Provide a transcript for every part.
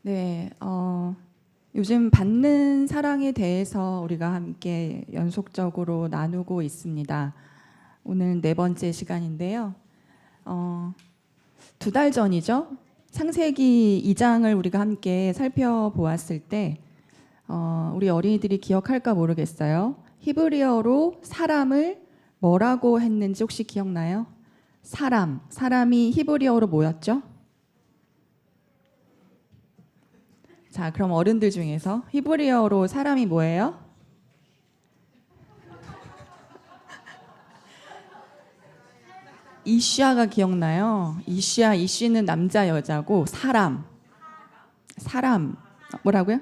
네, 요즘 받는 사랑에 대해서 우리가 함께 연속적으로 나누고 있습니다. 오늘 네 번째 시간인데요. 2달 전이죠. 창세기 2장을 우리가 함께 살펴보았을 때 우리 어린이들이 기억할까 모르겠어요. 히브리어로 사람을 뭐라고 했는지 혹시 기억나요? 사람이 히브리어로 뭐였죠? 자, 그럼 어른들 중에서 히브리어로 사람이 뭐예요? 이샤가 기억나요? 이쉬는 남자 여자고 사람 뭐라고요?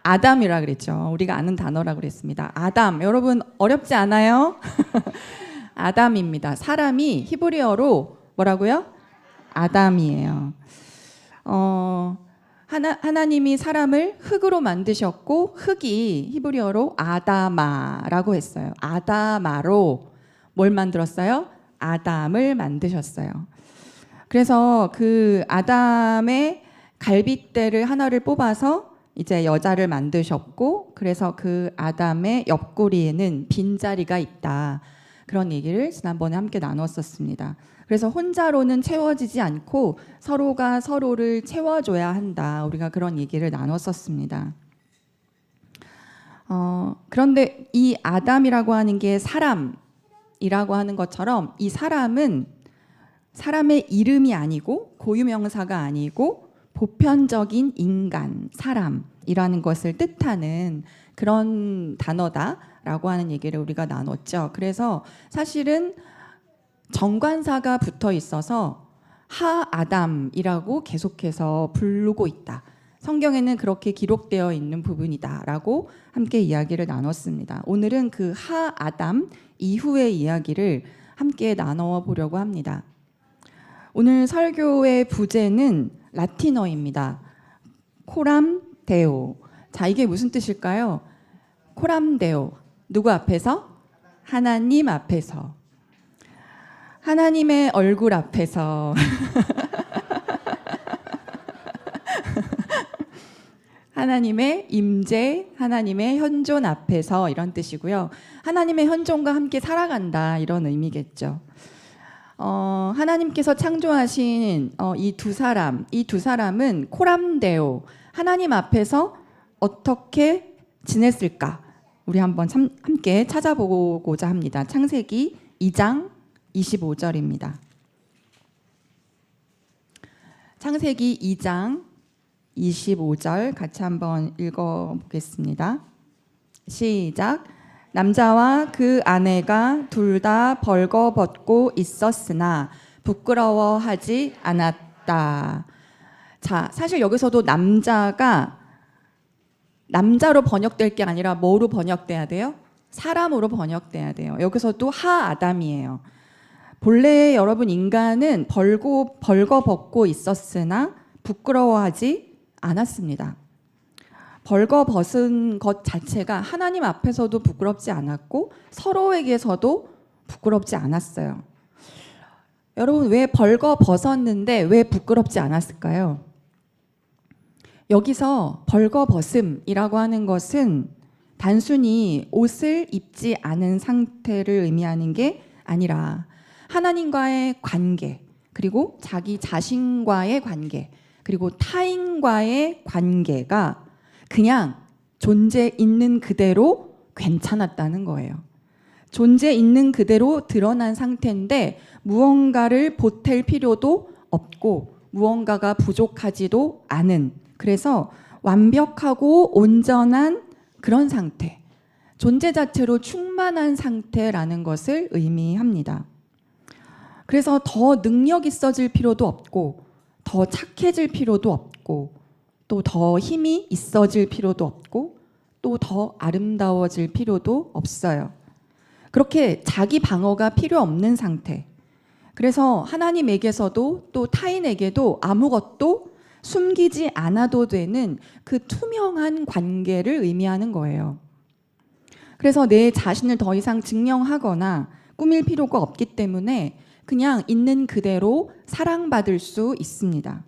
아담이라 그랬죠. 우리가 아는 단어라 그랬습니다. 아담 여러분 어렵지 않아요? 아담입니다. 사람이 히브리어로 뭐라고요? 아담이에요. 하나님이 사람을 흙으로 만드셨고 흙이 히브리어로 아다마라고 했어요. 아다마로 뭘 만들었어요? 아담을 만드셨어요. 그래서 그 아담의 갈빗대를 하나를 뽑아서 이제 여자를 만드셨고, 그래서 그 아담의 옆구리에는 빈자리가 있다. 그런 얘기를 지난번에 함께 나눴었습니다. 그래서 혼자로는 채워지지 않고 서로가 서로를 채워줘야 한다. 우리가 그런 얘기를 나눴었습니다. 그런데 이 아담이라고 하는 게 사람이라고 하는 것처럼 이 사람은 사람의 이름이 아니고 고유명사가 아니고 보편적인 인간, 사람이라는 것을 뜻하는 그런 단어다라고 하는 얘기를 우리가 나눴죠. 그래서 사실은 정관사가 붙어 있어서 하아담이라고 계속해서 부르고 있다. 성경에는 그렇게 기록되어 있는 부분이다라고 함께 이야기를 나눴습니다. 오늘은 그 하아담 이후의 이야기를 함께 나눠 보려고 합니다. 오늘 설교의 부제는 라틴어입니다. 코람 데오. 자, 이게 무슨 뜻일까요? 코람 데오. 누구 앞에서? 하나님 앞에서. 하나님의 얼굴 앞에서. 하나님의 임재, 하나님의 현존 앞에서 이런 뜻이고요. 하나님의 현존과 함께 살아간다 이런 의미겠죠. 하나님께서 창조하신 이 두 사람은 코람데오, 하나님 앞에서 어떻게 지냈을까? 우리 한번 함께 찾아보고자 합니다. 창세기 2장 25절입니다. 창세기 2장 25절 같이 한번 읽어보겠습니다. 시작. 남자와 그 아내가 둘 다 벌거벗고 있었으나 부끄러워하지 않았다. 자, 사실 여기서도 남자가 남자로 번역될 게 아니라 뭐로 번역돼야 돼요? 사람으로 번역돼야 돼요. 여기서도 하아담이에요. 본래 여러분 인간은 벌거벗고 있었으나 부끄러워하지 않았습니다. 벌거벗은 것 자체가 하나님 앞에서도 부끄럽지 않았고 서로에게서도 부끄럽지 않았어요. 여러분 왜 벌거벗었는데 왜 부끄럽지 않았을까요? 여기서 벌거벗음이라고 하는 것은 단순히 옷을 입지 않은 상태를 의미하는 게 아니라 하나님과의 관계, 그리고 자기 자신과의 관계, 그리고 타인과의 관계가 그냥 존재 있는 그대로 괜찮았다는 거예요. 존재 있는 그대로 드러난 상태인데 무언가를 보탤 필요도 없고 무언가가 부족하지도 않은, 그래서 완벽하고 온전한 그런 상태, 존재 자체로 충만한 상태라는 것을 의미합니다. 그래서 더 능력 있어질 필요도 없고 더 착해질 필요도 없고 또 더 힘이 있어질 필요도 없고 또 더 아름다워질 필요도 없어요. 그렇게 자기 방어가 필요 없는 상태. 그래서 하나님에게서도 또 타인에게도 아무것도 숨기지 않아도 되는 그 투명한 관계를 의미하는 거예요. 그래서 내 자신을 더 이상 증명하거나 꾸밀 필요가 없기 때문에 그냥 있는 그대로 사랑받을 수 있습니다.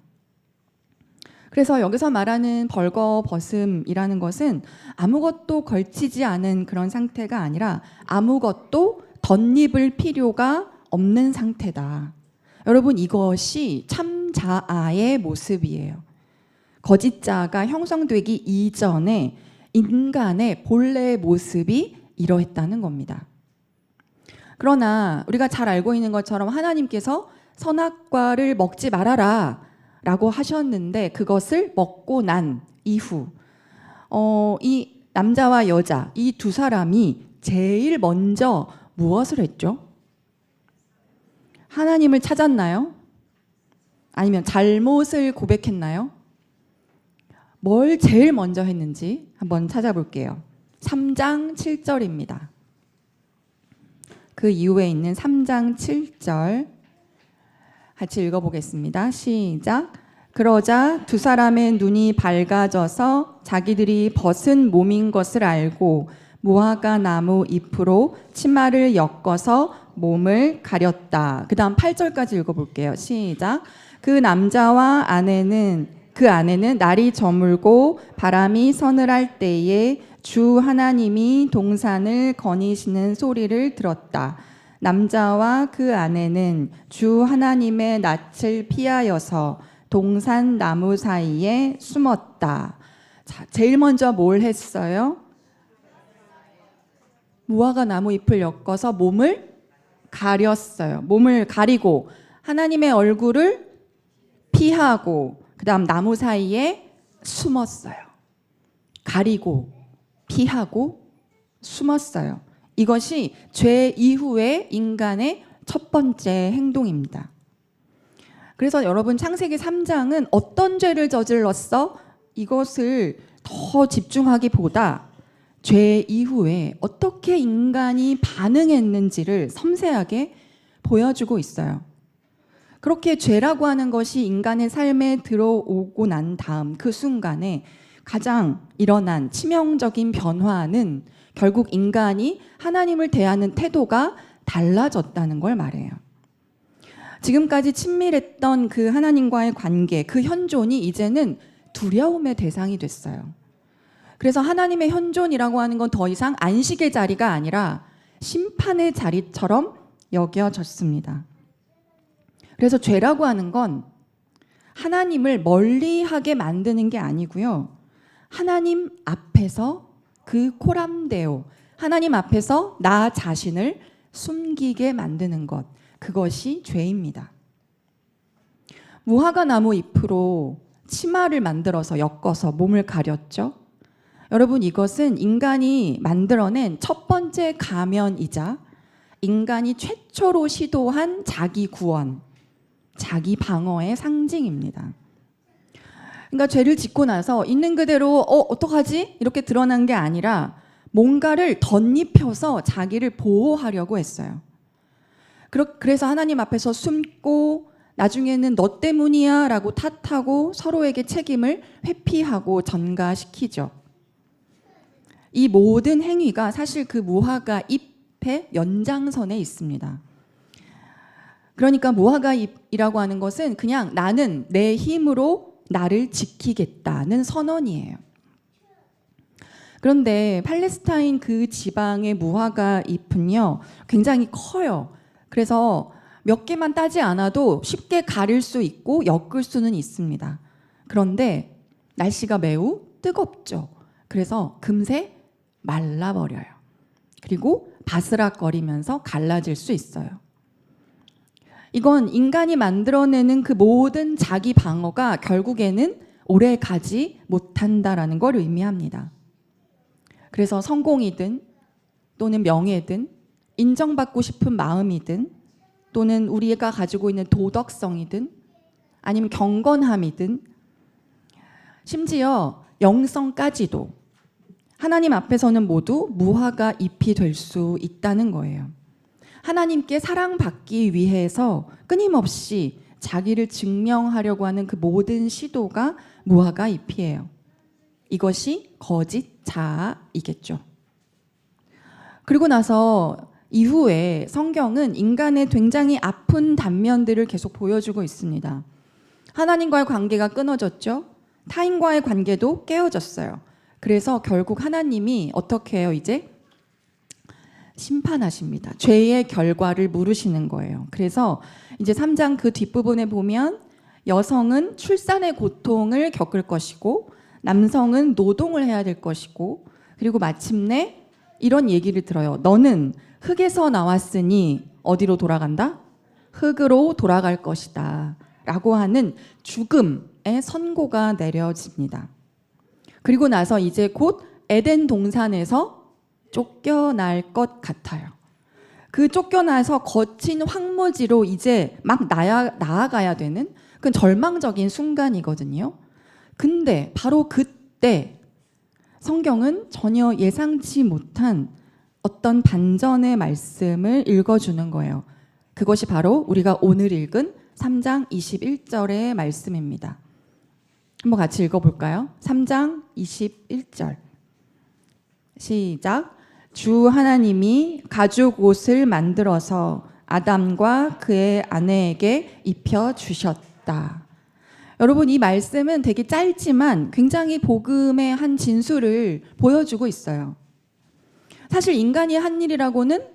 그래서 여기서 말하는 벌거벗음이라는 것은 아무것도 걸치지 않은 그런 상태가 아니라 아무것도 덧입을 필요가 없는 상태다. 여러분, 이것이 참 자아의 모습이에요. 거짓 자아가 형성되기 이전에 인간의 본래의 모습이 이러했다는 겁니다. 그러나 우리가 잘 알고 있는 것처럼 하나님께서 선악과를 먹지 말아라 라고 하셨는데, 그것을 먹고 난 이후 이 남자와 여자, 이 두 사람이 제일 먼저 무엇을 했죠? 하나님을 찾았나요? 아니면 잘못을 고백했나요? 뭘 제일 먼저 했는지 한번 찾아볼게요. 3장 7절입니다. 그 이후에 있는 3장 7절 같이 읽어보겠습니다. 시작. 그러자 두 사람의 눈이 밝아져서 자기들이 벗은 몸인 것을 알고 무화과 나무 잎으로 치마를 엮어서 몸을 가렸다. 그 다음 8절까지 읽어볼게요. 시작. 그 남자와 그 아내는 날이 저물고 바람이 서늘할 때에 주 하나님이 동산을 거니시는 소리를 들었다. 남자와 그 아내는 주 하나님의 낯을 피하여서 동산 나무 사이에 숨었다. 자, 제일 먼저 뭘 했어요? 무화과 나무 잎을 엮어서 몸을 가렸어요. 몸을 가리고 하나님의 얼굴을 피하고 그 다음 나무 사이에 숨었어요. 가리고 피하고 숨었어요. 이것이 죄 이후의 인간의 첫 번째 행동입니다. 그래서 여러분, 창세기 3장은 어떤 죄를 저질렀어? 이것을 더 집중하기보다 죄 이후에 어떻게 인간이 반응했는지를 섬세하게 보여주고 있어요. 그렇게 죄라고 하는 것이 인간의 삶에 들어오고 난 다음 그 순간에 가장 일어난 치명적인 변화는 결국 인간이 하나님을 대하는 태도가 달라졌다는 걸 말해요. 지금까지 친밀했던 그 하나님과의 관계, 그 현존이 이제는 두려움의 대상이 됐어요. 그래서 하나님의 현존이라고 하는 건 더 이상 안식의 자리가 아니라 심판의 자리처럼 여겨졌습니다. 그래서 죄라고 하는 건 하나님을 멀리하게 만드는 게 아니고요. 하나님 앞에서 그 코람데오, 하나님 앞에서 나 자신을 숨기게 만드는 것, 그것이 죄입니다. 무화과 나무 잎으로 치마를 만들어서 엮어서 몸을 가렸죠. 여러분, 이것은 인간이 만들어낸 첫 번째 가면이자 인간이 최초로 시도한 자기 구원, 자기 방어의 상징입니다. 그러니까 죄를 짓고 나서 있는 그대로 어떡하지? 이렇게 드러난 게 아니라 뭔가를 덧입혀서 자기를 보호하려고 했어요. 그래서 하나님 앞에서 숨고 나중에는 너 때문이야 라고 탓하고 서로에게 책임을 회피하고 전가시키죠. 이 모든 행위가 사실 그 무화과 잎의 연장선에 있습니다. 그러니까 무화과 잎이라고 하는 것은 그냥 나는 내 힘으로 나를 지키겠다는 선언이에요. 그런데 팔레스타인 그 지방의 무화과 잎은요, 굉장히 커요. 그래서 몇 개만 따지 않아도 쉽게 가릴 수 있고 엮을 수는 있습니다. 그런데 날씨가 매우 뜨겁죠. 그래서 금세 말라버려요. 그리고 바스락거리면서 갈라질 수 있어요. 이건 인간이 만들어내는 그 모든 자기 방어가 결국에는 오래 가지 못한다라는 걸 의미합니다. 그래서 성공이든 또는 명예든 인정받고 싶은 마음이든 또는 우리가 가지고 있는 도덕성이든 아니면 경건함이든 심지어 영성까지도 하나님 앞에서는 모두 무화과 잎이 될 수 있다는 거예요. 하나님께 사랑받기 위해서 끊임없이 자기를 증명하려고 하는 그 모든 시도가 무화과 잎이에요. 이것이 거짓 자아이겠죠. 그리고 나서 이후에 성경은 인간의 굉장히 아픈 단면들을 계속 보여주고 있습니다. 하나님과의 관계가 끊어졌죠. 타인과의 관계도 깨어졌어요. 그래서 결국 하나님이 어떻게 해요? 이제 심판하십니다. 죄의 결과를 물으시는 거예요. 그래서 이제 3장 그 뒷부분에 보면 여성은 출산의 고통을 겪을 것이고 남성은 노동을 해야 될 것이고 그리고 마침내 이런 얘기를 들어요. 너는 흙에서 나왔으니 어디로 돌아간다? 흙으로 돌아갈 것이다. 라고 하는 죽음의 선고가 내려집니다. 그리고 나서 이제 곧 에덴 동산에서 쫓겨날 것 같아요. 그 쫓겨나서 거친 황무지로 이제 막 나아가야 되는 그 절망적인 순간이거든요. 근데 바로 그때 성경은 전혀 예상치 못한 어떤 반전의 말씀을 읽어주는 거예요. 그것이 바로 우리가 오늘 읽은 3장 21절의 말씀입니다. 한번 같이 읽어볼까요? 3장 21절 시작. 주 하나님이 가죽 옷을 만들어서 아담과 그의 아내에게 입혀주셨다. 여러분, 이 말씀은 되게 짧지만 굉장히 복음의 한 진수를 보여주고 있어요. 사실 인간이 한 일이라고는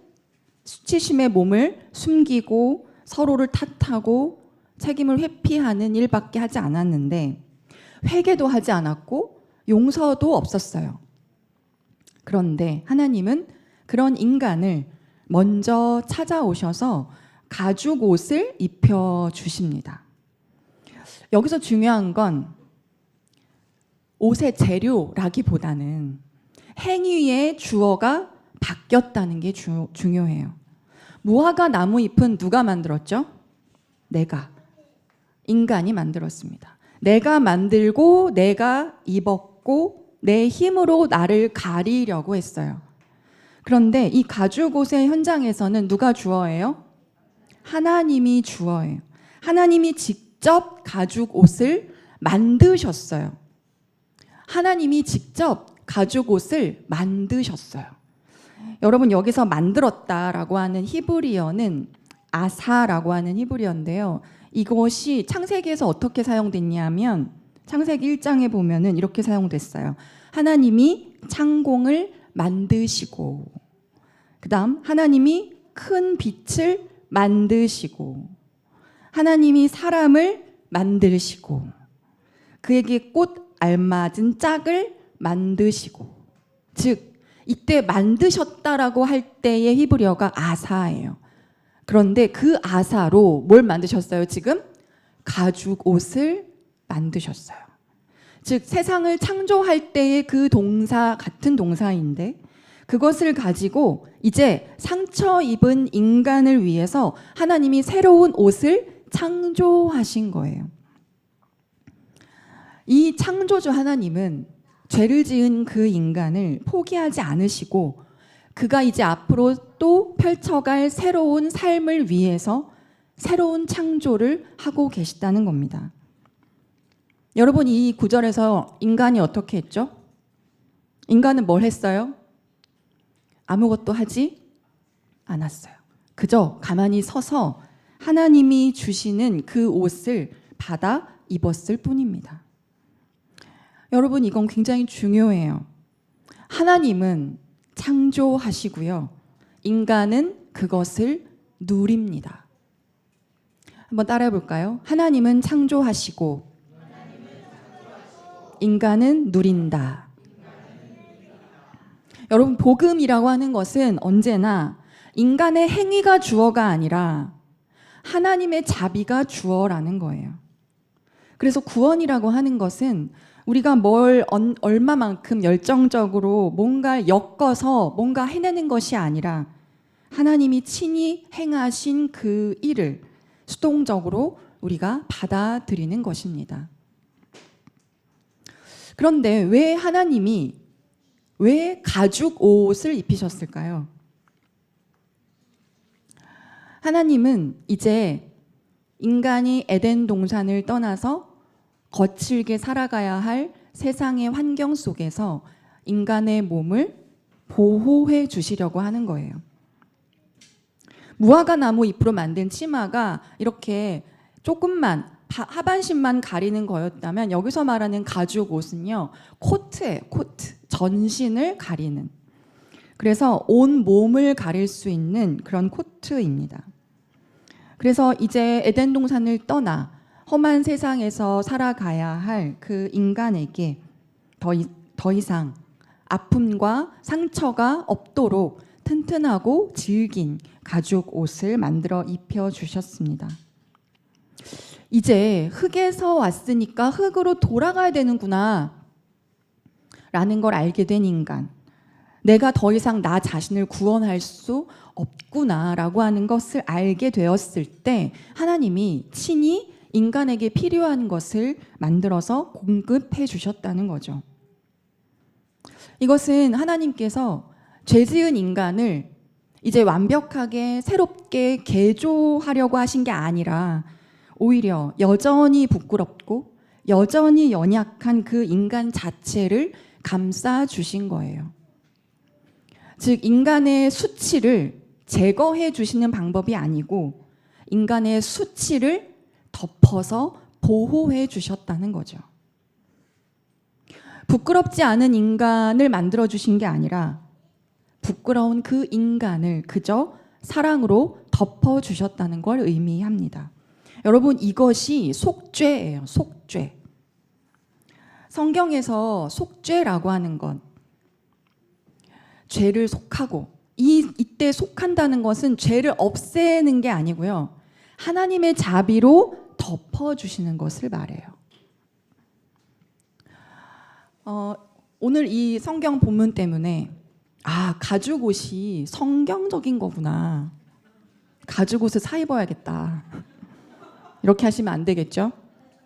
수치심의 몸을 숨기고 서로를 탓하고 책임을 회피하는 일밖에 하지 않았는데 회개도 하지 않았고 용서도 없었어요. 그런데 하나님은 그런 인간을 먼저 찾아오셔서 가죽 옷을 입혀주십니다. 여기서 중요한 건 옷의 재료라기보다는 행위의 주어가 바뀌었다는 게 중요해요. 무화과 나무 잎은 누가 만들었죠? 내가, 인간이 만들었습니다. 내가 만들고 내가 입었고 내 힘으로 나를 가리려고 했어요. 그런데 이 가죽 옷의 현장에서는 누가 주어예요? 하나님이 주어예요. 하나님이 직접 가죽 옷을 만드셨어요. 하나님이 직접 가죽 옷을 만드셨어요. 여러분, 여기서 만들었다라고 하는 히브리어는 아사라고 하는 히브리어인데요. 이것이 창세기에서 어떻게 사용됐냐면 창세기 1장에 보면은 이렇게 사용됐어요. 하나님이 창공을 만드시고, 그다음 하나님이 큰 빛을 만드시고, 하나님이 사람을 만드시고, 그에게 꼭 알맞은 짝을 만드시고, 즉 이때 만드셨다라고 할 때의 히브리어가 아사예요. 그런데 그 아사로 뭘 만드셨어요? 지금 가죽 옷을 만드셨어요. 즉 세상을 창조할 때의 그 동사 같은 동사인데 그것을 가지고 이제 상처 입은 인간을 위해서 하나님이 새로운 옷을 창조하신 거예요. 이 창조주 하나님은 죄를 지은 그 인간을 포기하지 않으시고 그가 이제 앞으로 또 펼쳐갈 새로운 삶을 위해서 새로운 창조를 하고 계시다는 겁니다. 여러분, 이 구절에서 인간이 어떻게 했죠? 인간은 뭘 했어요? 아무것도 하지 않았어요. 그저 가만히 서서 하나님이 주시는 그 옷을 받아 입었을 뿐입니다. 여러분, 이건 굉장히 중요해요. 하나님은 창조하시고요. 인간은 그것을 누립니다. 한번 따라해 볼까요? 하나님은 창조하시고 인간은 누린다. 여러분, 복음이라고 하는 것은 언제나 인간의 행위가 주어가 아니라 하나님의 자비가 주어라는 거예요. 그래서 구원이라고 하는 것은 우리가 뭘 얼마만큼 열정적으로 뭔가 엮어서 뭔가 해내는 것이 아니라 하나님이 친히 행하신 그 일을 수동적으로 우리가 받아들이는 것입니다. 그런데 왜 하나님이 왜 가죽 옷을 입히셨을까요? 하나님은 이제 인간이 에덴 동산을 떠나서 거칠게 살아가야 할 세상의 환경 속에서 인간의 몸을 보호해 주시려고 하는 거예요. 무화과 나무 잎으로 만든 치마가 이렇게 조금만 하반신만 가리는 거였다면 여기서 말하는 가죽 옷은요, 코트예요. 코트. 전신을 가리는. 그래서 온 몸을 가릴 수 있는 그런 코트입니다. 그래서 이제 에덴 동산을 떠나 험한 세상에서 살아가야 할 그 인간에게 더 이상 아픔과 상처가 없도록 튼튼하고 질긴 가죽 옷을 만들어 입혀 주셨습니다. 이제 흙에서 왔으니까 흙으로 돌아가야 되는구나 라는 걸 알게 된 인간. 내가 더 이상 나 자신을 구원할 수 없구나라고 하는 것을 알게 되었을 때 하나님이 친히 인간에게 필요한 것을 만들어서 공급해 주셨다는 거죠. 이것은 하나님께서 죄 지은 인간을 이제 완벽하게 새롭게 개조하려고 하신 게 아니라 오히려 여전히 부끄럽고 여전히 연약한 그 인간 자체를 감싸 주신 거예요. 즉 인간의 수치를 제거해 주시는 방법이 아니고 인간의 수치를 덮어서 보호해 주셨다는 거죠. 부끄럽지 않은 인간을 만들어 주신 게 아니라 부끄러운 그 인간을 그저 사랑으로 덮어 주셨다는 걸 의미합니다. 여러분, 이것이 속죄예요. 속죄. 성경에서 속죄라고 하는 건 죄를 속하고 이때 속한다는 것은 죄를 없애는 게 아니고요. 하나님의 자비로 덮어주시는 것을 말해요. 오늘 이 성경 본문 때문에 가죽 옷이 성경적인 거구나. 가죽 옷을 사 입어야겠다. 이렇게 하시면 안 되겠죠?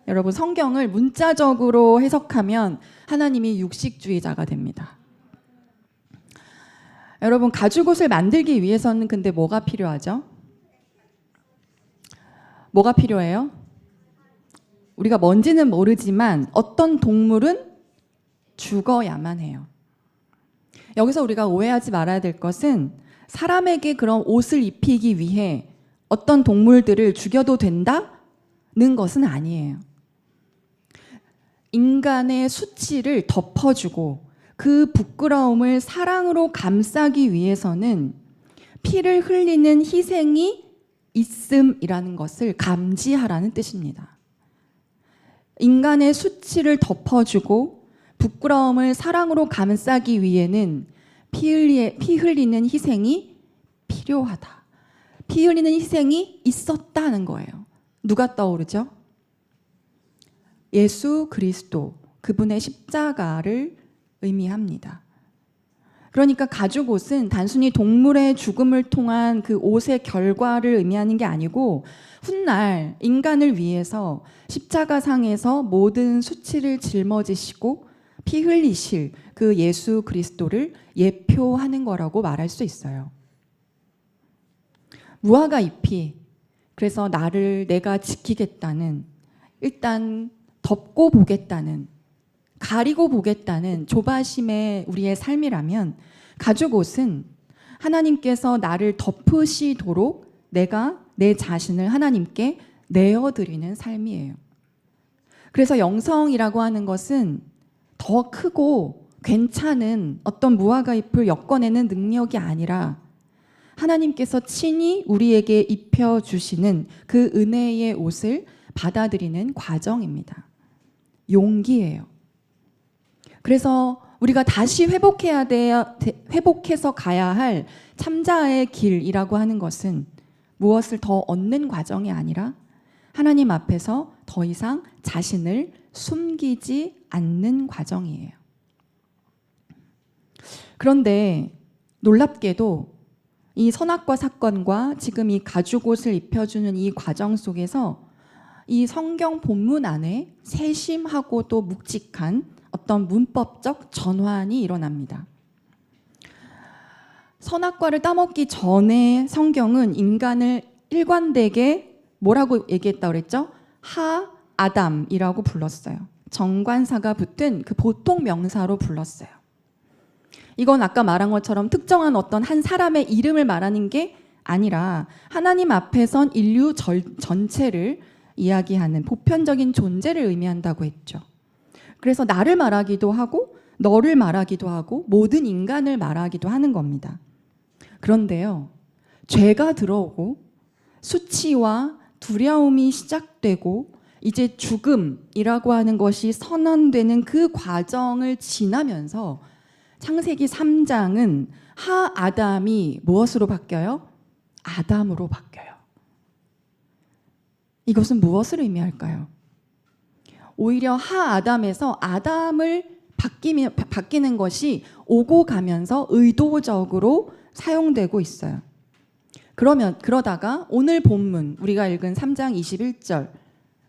여러분, 성경을 문자적으로 해석하면 하나님이 육식주의자가 됩니다. 여러분, 가죽 옷을 만들기 위해서는 근데 뭐가 필요하죠? 뭐가 필요해요? 우리가 뭔지는 모르지만 어떤 동물은 죽어야만 해요. 여기서 우리가 오해하지 말아야 될 것은 사람에게 그런 옷을 입히기 위해 어떤 동물들을 죽여도 된다는 것은 아니에요. 인간의 수치를 덮어주고 그 부끄러움을 사랑으로 감싸기 위해서는 피를 흘리는 희생이 있음이라는 것을 감지하라는 뜻입니다. 인간의 수치를 덮어주고 부끄러움을 사랑으로 감싸기 위해는 피 흘리는 희생이 필요하다. 피 흘리는 희생이 있었다는 거예요. 누가 떠오르죠? 예수 그리스도, 그분의 십자가를 의미합니다. 그러니까 가죽 옷은 단순히 동물의 죽음을 통한 그 옷의 결과를 의미하는 게 아니고 훗날 인간을 위해서 십자가상에서 모든 수치를 짊어지시고 피 흘리실 그 예수 그리스도를 예표하는 거라고 말할 수 있어요. 무화과 잎이 그래서 내가 지키겠다는, 일단 덮고 보겠다는, 가리고 보겠다는 조바심의 우리의 삶이라면 가죽 옷은 하나님께서 나를 덮으시도록 내가 내 자신을 하나님께 내어드리는 삶이에요. 그래서 영성이라고 하는 것은 더 크고 괜찮은 어떤 무화과 잎을 엮어내는 능력이 아니라 하나님께서 친히 우리에게 입혀주시는 그 은혜의 옷을 받아들이는 과정입니다. 용기예요. 그래서 우리가 다시 회복해서 가야 할 참자의 길이라고 하는 것은 무엇을 더 얻는 과정이 아니라 하나님 앞에서 더 이상 자신을 숨기지 않는 과정이에요. 그런데 놀랍게도 이 선악과 사건과 지금 이 가죽옷을 입혀주는 이 과정 속에서 이 성경 본문 안에 세심하고도 묵직한 어떤 문법적 전환이 일어납니다. 선악과를 따먹기 전에 성경은 인간을 일관되게 뭐라고 얘기했다고 그랬죠? 아담이라고 불렀어요. 정관사가 붙은 그 보통 명사로 불렀어요. 이건 아까 말한 것처럼 특정한 어떤 한 사람의 이름을 말하는 게 아니라 하나님 앞에선 인류 전체를 이야기하는 보편적인 존재를 의미한다고 했죠. 그래서 나를 말하기도 하고 너를 말하기도 하고 모든 인간을 말하기도 하는 겁니다. 그런데요, 죄가 들어오고 수치와 두려움이 시작되고 이제 죽음이라고 하는 것이 선언되는 그 과정을 지나면서 창세기 3장은 하 아담이 무엇으로 바뀌어요? 아담으로 바뀌어요. 이것은 무엇을 의미할까요? 오히려 하 아담에서 아담을 바뀌는 것이 오고 가면서 의도적으로 사용되고 있어요. 그러다가 오늘 본문, 우리가 읽은 3장 21절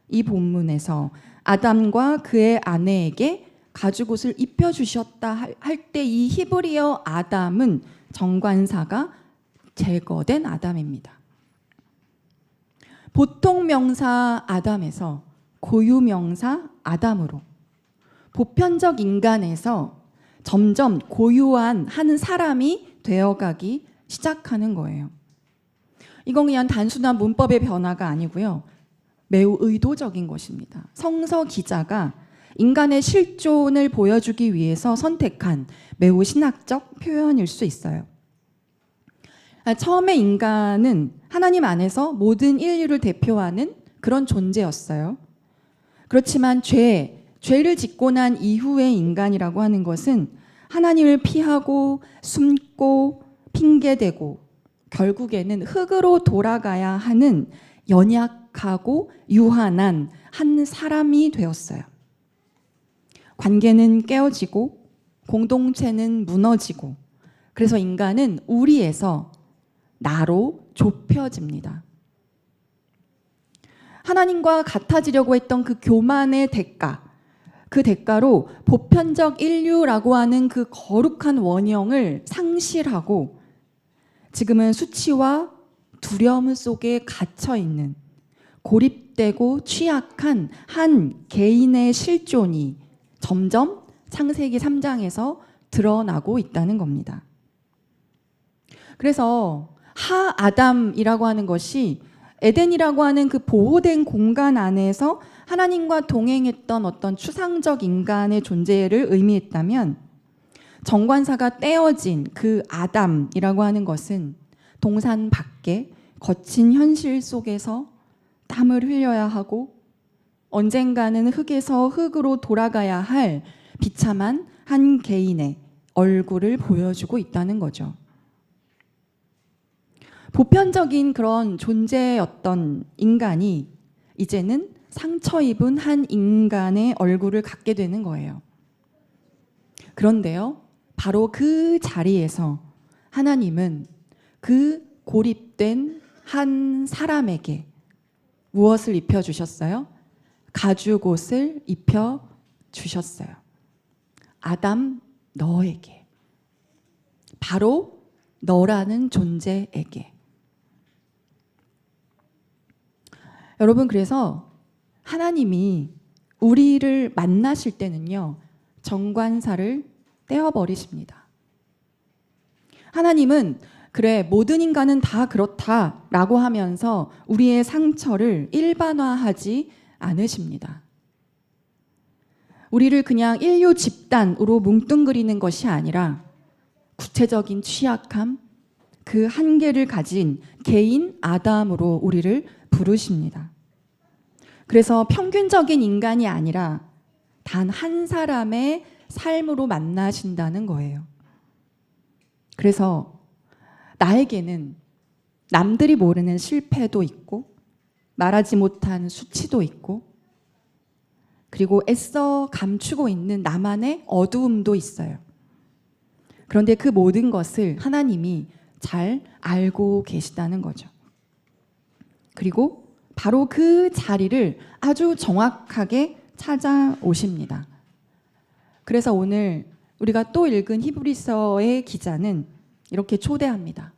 이 본문에서 아담과 그의 아내에게 가죽옷을 입혀주셨다 할 때 이 히브리어 아담은 정관사가 제거된 아담입니다. 보통 명사 아담에서 고유 명사 아담으로, 보편적 인간에서 점점 고유한 한 사람이 되어가기 시작하는 거예요. 이건 그냥 단순한 문법의 변화가 아니고요, 매우 의도적인 것입니다. 성서 기자가 인간의 실존을 보여주기 위해서 선택한 매우 신학적 표현일 수 있어요. 처음에 인간은 하나님 안에서 모든 인류를 대표하는 그런 존재였어요. 그렇지만 죄를 짓고 난 이후의 인간이라고 하는 것은 하나님을 피하고 숨고 핑계대고 결국에는 흙으로 돌아가야 하는 연약하고 유한한 한 사람이 되었어요. 관계는 깨어지고 공동체는 무너지고, 그래서 인간은 우리에서 나로 좁혀집니다. 하나님과 같아지려고 했던 그 교만의 대가, 그 대가로 보편적 인류라고 하는 그 거룩한 원형을 상실하고 지금은 수치와 두려움 속에 갇혀 있는 고립되고 취약한 한 개인의 실존이 점점 창세기 3장에서 드러나고 있다는 겁니다. 그래서 하 아담이라고 하는 것이 에덴이라고 하는 그 보호된 공간 안에서 하나님과 동행했던 어떤 추상적 인간의 존재를 의미했다면, 정관사가 떼어진 그 아담이라고 하는 것은 동산 밖에 거친 현실 속에서 땀을 흘려야 하고 언젠가는 흙에서 흙으로 돌아가야 할 비참한 한 개인의 얼굴을 보여주고 있다는 거죠. 보편적인 그런 존재였던 인간이 이제는 상처 입은 한 인간의 얼굴을 갖게 되는 거예요. 그런데요, 바로 그 자리에서 하나님은 그 고립된 한 사람에게 무엇을 입혀주셨어요? 가죽옷을 입혀주셨어요. 아담, 너에게. 바로 너라는 존재에게. 여러분, 그래서 하나님이 우리를 만나실 때는요, 정관사를 떼어버리십니다. 하나님은 그래, 모든 인간은 다 그렇다라고 하면서 우리의 상처를 일반화하지 않으십니다. 우리를 그냥 인류 집단으로 뭉뚱그리는 것이 아니라 구체적인 취약함, 그 한계를 가진 개인 아담으로 우리를 부르십니다. 그래서 평균적인 인간이 아니라 단 한 사람의 삶으로 만나신다는 거예요. 그래서 나에게는 남들이 모르는 실패도 있고 말하지 못한 수치도 있고 그리고 애써 감추고 있는 나만의 어두움도 있어요. 그런데 그 모든 것을 하나님이 잘 알고 계시다는 거죠. 그리고 바로 그 자리를 아주 정확하게 찾아오십니다. 그래서 오늘 우리가 또 읽은 히브리서의 기자는 이렇게 초대합니다.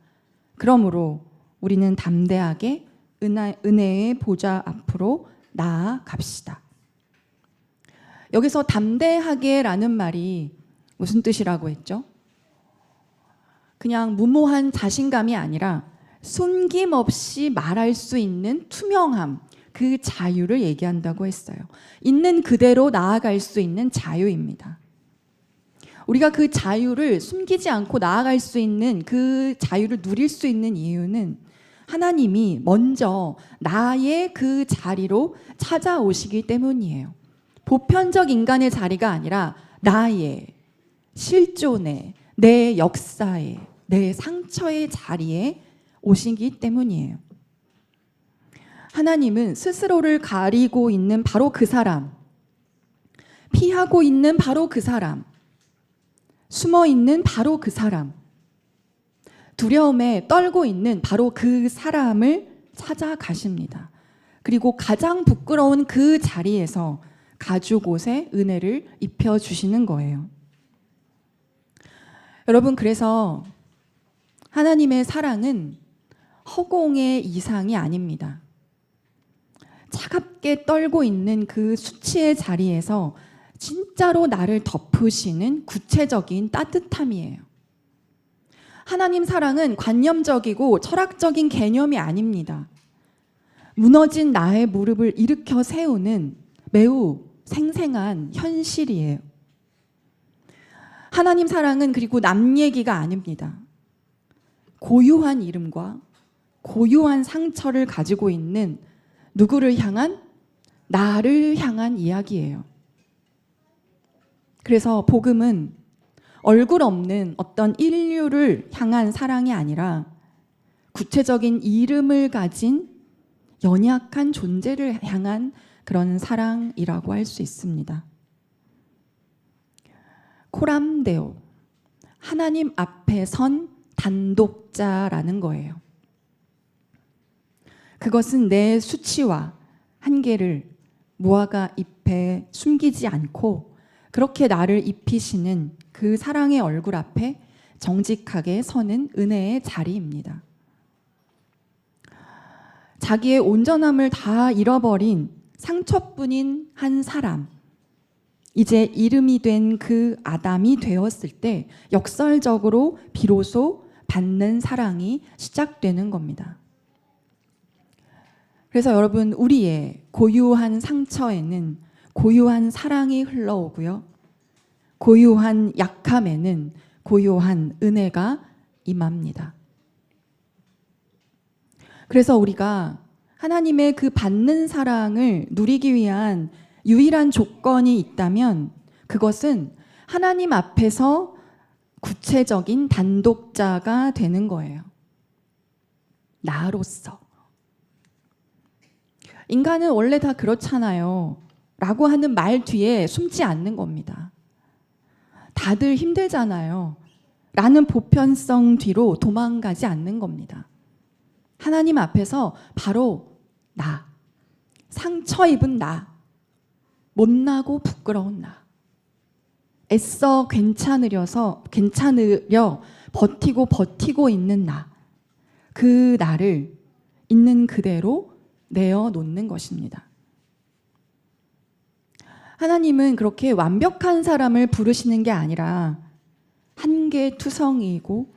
그러므로 우리는 담대하게 은혜의 보좌 앞으로 나아갑시다. 여기서 담대하게라는 말이 무슨 뜻이라고 했죠? 그냥 무모한 자신감이 아니라 숨김없이 말할 수 있는 투명함, 그 자유를 얘기한다고 했어요. 있는 그대로 나아갈 수 있는 자유입니다. 우리가 그 자유를 숨기지 않고 나아갈 수 있는 그 자유를 누릴 수 있는 이유는 하나님이 먼저 나의 그 자리로 찾아오시기 때문이에요. 보편적 인간의 자리가 아니라 나의 실존의, 내 역사의, 내 상처의 자리에 오시기 때문이에요. 하나님은 스스로를 가리고 있는 바로 그 사람, 피하고 있는 바로 그 사람, 숨어 있는 바로 그 사람, 두려움에 떨고 있는 바로 그 사람을 찾아가십니다. 그리고 가장 부끄러운 그 자리에서 가죽 옷에 은혜를 입혀주시는 거예요. 여러분, 그래서 하나님의 사랑은 허공의 이상이 아닙니다. 차갑게 떨고 있는 그 수치의 자리에서 진짜로 나를 덮으시는 구체적인 따뜻함이에요. 하나님 사랑은 관념적이고 철학적인 개념이 아닙니다. 무너진 나의 무릎을 일으켜 세우는 매우 생생한 현실이에요. 하나님 사랑은 그리고 남 얘기가 아닙니다. 고유한 이름과 고유한 상처를 가지고 있는 누구를 향한? 나를 향한 이야기예요. 그래서 복음은 얼굴 없는 어떤 인류를 향한 사랑이 아니라 구체적인 이름을 가진 연약한 존재를 향한 그런 사랑이라고 할 수 있습니다. 코람데오, 하나님 앞에 선 단독자라는 거예요. 그것은 내 수치와 한계를 무화과 잎에 숨기지 않고 그렇게 나를 입히시는 그 사랑의 얼굴 앞에 정직하게 서는 은혜의 자리입니다. 자기의 온전함을 다 잃어버린 상처뿐인 한 사람, 이제 이름이 된 그 아담이 되었을 때 역설적으로 비로소 받는 사랑이 시작되는 겁니다. 그래서 여러분, 우리의 고유한 상처에는 고유한 사랑이 흘러오고요. 고유한 약함에는 고유한 은혜가 임합니다. 그래서 우리가 하나님의 그 받는 사랑을 누리기 위한 유일한 조건이 있다면 그것은 하나님 앞에서 구체적인 단독자가 되는 거예요. 나로서. 인간은 원래 다 그렇잖아요. 라고 하는 말 뒤에 숨지 않는 겁니다. 다들 힘들잖아요. 라는 보편성 뒤로 도망가지 않는 겁니다. 하나님 앞에서 바로 나, 상처 입은 나, 못나고 부끄러운 나, 애써 괜찮으려 버티고 있는 나, 그 나를 있는 그대로 내어놓는 것입니다. 하나님은 그렇게 완벽한 사람을 부르시는 게 아니라 한계투성이고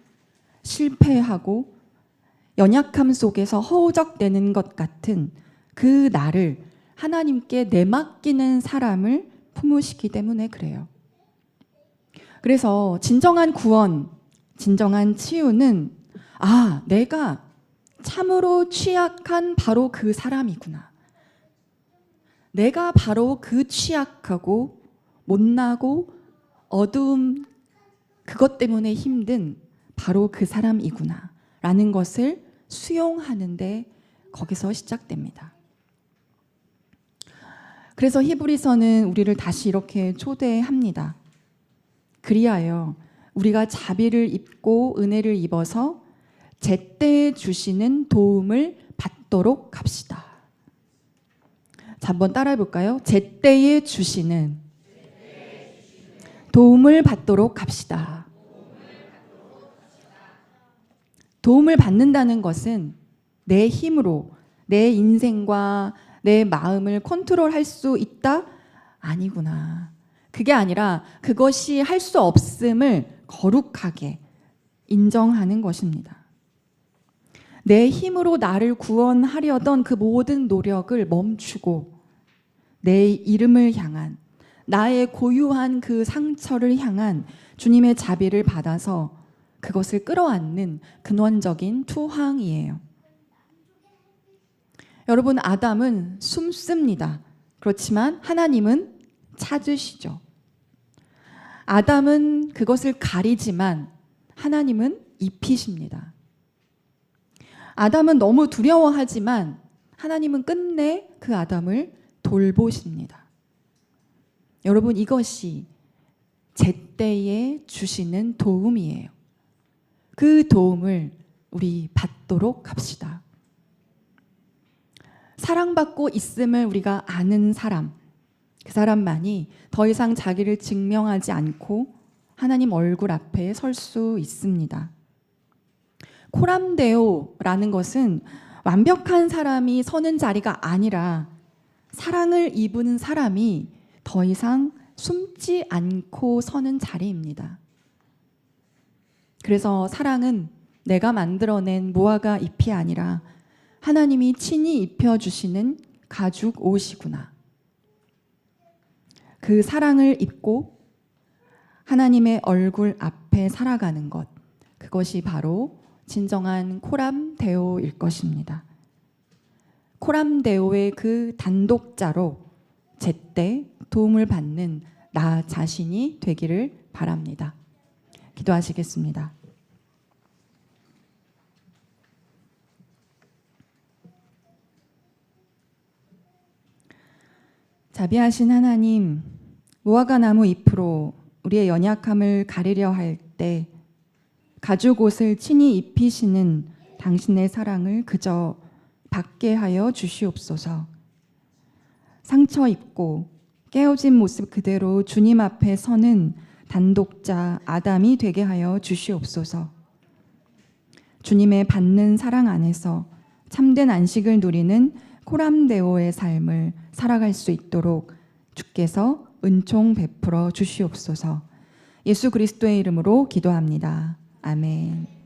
실패하고 연약함 속에서 허우적대는 것 같은 그 나를 하나님께 내맡기는 사람을 품으시기 때문에 그래요. 그래서 진정한 구원, 진정한 치유는 내가 참으로 취약한 바로 그 사람이구나. 내가 바로 그 취약하고 못나고 어두움 그것 때문에 힘든 바로 그 사람이구나 라는 것을 수용하는데 거기서 시작됩니다. 그래서 히브리서는 우리를 다시 이렇게 초대합니다. 그리하여 우리가 자비를 입고 은혜를 입어서 제때에 주시는 도움을 받도록 합시다. 자, 한번 따라해 볼까요? 제때에 주시는 도움을 받도록 합시다. 도움을 받는다는 것은 내 힘으로 내 인생과 내 마음을 컨트롤할 수 있다? 아니구나. 그게 아니라 그것이 할 수 없음을 거룩하게 인정하는 것입니다. 내 힘으로 나를 구원하려던 그 모든 노력을 멈추고 내 이름을 향한, 나의 고유한 그 상처를 향한 주님의 자비를 받아서 그것을 끌어안는 근원적인 투항이에요. 여러분, 아담은 숨습니다. 그렇지만 하나님은 찾으시죠. 아담은 그것을 가리지만 하나님은 입히십니다. 아담은 너무 두려워하지만 하나님은 끝내 그 아담을 돌보십니다. 여러분, 이것이 제때에 주시는 도움이에요. 그 도움을 우리 받도록 합시다. 사랑받고 있음을 우리가 아는 사람, 그 사람만이 더 이상 자기를 증명하지 않고 하나님 얼굴 앞에 설 수 있습니다. 코람데오라는 것은 완벽한 사람이 서는 자리가 아니라 사랑을 입은 사람이 더 이상 숨지 않고 서는 자리입니다. 그래서 사랑은 내가 만들어낸 무화과 잎이 아니라 하나님이 친히 입혀주시는 가죽 옷이구나. 그 사랑을 입고 하나님의 얼굴 앞에 살아가는 것, 그것이 바로 진정한 코람데오일 것입니다. 코람데오의 그 단독자로 제때 도움을 받는 나 자신이 되기를 바랍니다. 기도하시겠습니다. 자비하신 하나님, 무화과 나무 잎으로 우리의 연약함을 가리려 할 때 가죽 옷을 친히 입히시는 당신의 사랑을 그저 받게 하여 주시옵소서. 상처 입고 깨어진 모습 그대로 주님 앞에 서는 단독자 아담이 되게 하여 주시옵소서. 주님의 받는 사랑 안에서 참된 안식을 누리는 코람데오의 삶을 살아갈 수 있도록 주께서 은총 베풀어 주시옵소서. 예수 그리스도의 이름으로 기도합니다. 아멘.